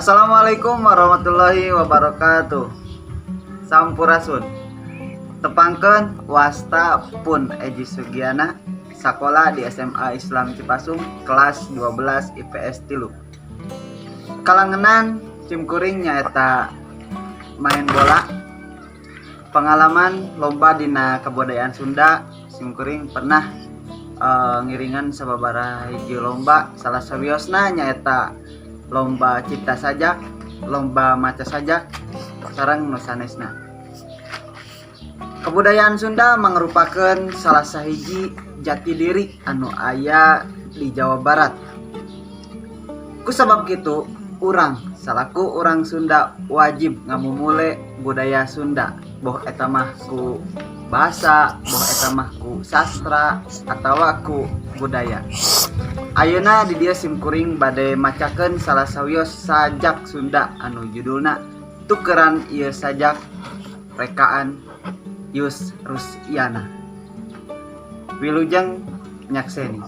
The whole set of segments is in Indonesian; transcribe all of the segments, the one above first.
Assalamualaikum warahmatullahi wabarakatuh. Sampurasun. Tepangkeun wasta pun Eji Sugiana, sakola di SMA Islam Cipasung, kelas 12 IPS 3. Kalangenan cimkuring nyaeta main bola. Pengalaman lomba dina kebudayaan Sunda, cimkuring pernah ngiringan sababaraha hiji lomba. Salah sawiosna nyaeta lomba cipta sajak, lomba maca sajak, sareng nu sanesna. Kebudayaan Sunda mangrupakeun salah sahiji jati diri anu aya di Jawa Barat. Kusabab kitu, urang salaku urang Sunda wajib ngamumule budaya Sunda, boh eta mah ku bahasa, boh eta mah ku sastra atawa ku budaya. Ayeuna di dieu simkuring bade macakeun salah sawios sajak Sunda anu judulna Tukeran Ieu Sajak rekaan Yus Rusyana. Wilujeng nyakseni.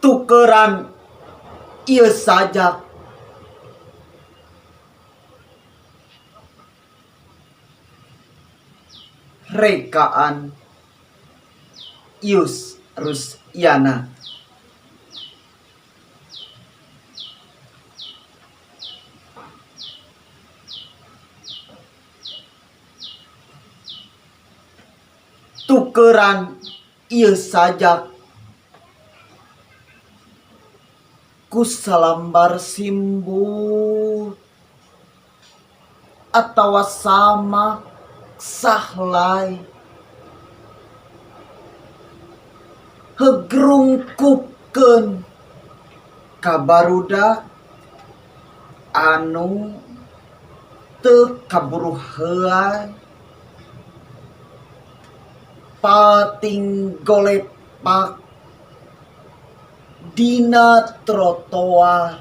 Tukeran ieu sajak rekaan Yus Rusyana. Tukeran ieu sajak ku salambar simbut atawa samak sahlai hegrungkupkeun ka barudak anu teu kaburu heulai pating golepak dina trotoar.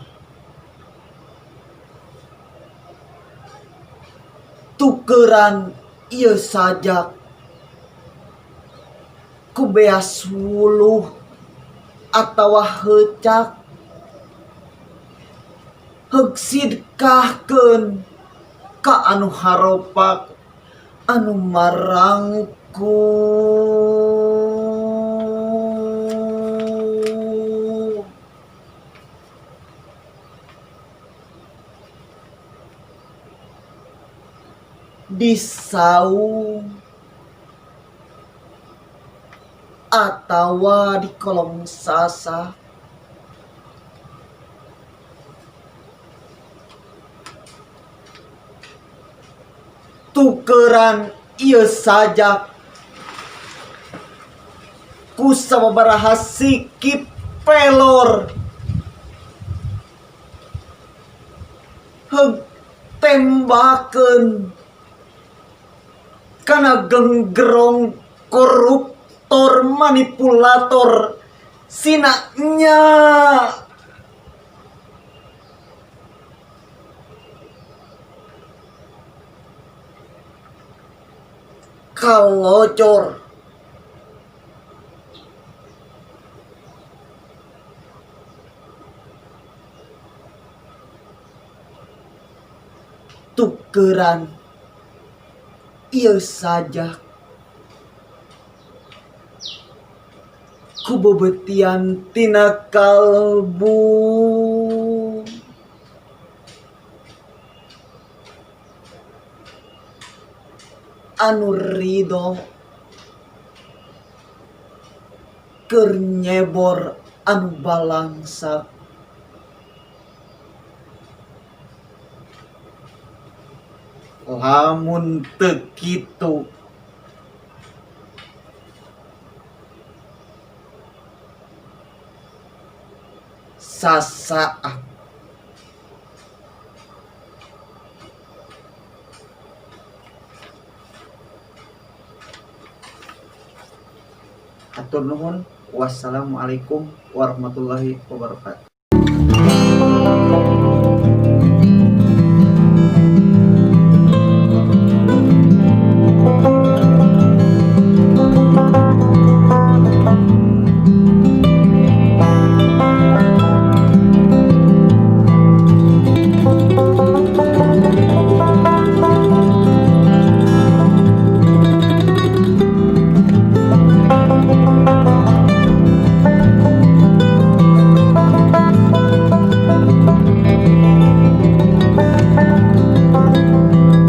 Tukeran ieu sajak ku beas wuluh atawa heucak heug sidkahkeun ka anu haropak anu marangku. Di saung atawa di kolong sasak. Tukeran ieu sajak ku sababaraha sikip pelor heug tembakeun kana genggerong koruptor manipulator sina nya. Kalocor tukeran ieu sajak ku bebetian tina kalbu anu ridho keur nyebor anu balangsak. Lamun teu kitu sasaat Hatur nuhun. Wassalamualaikum warahmatullahi wabarakatuh.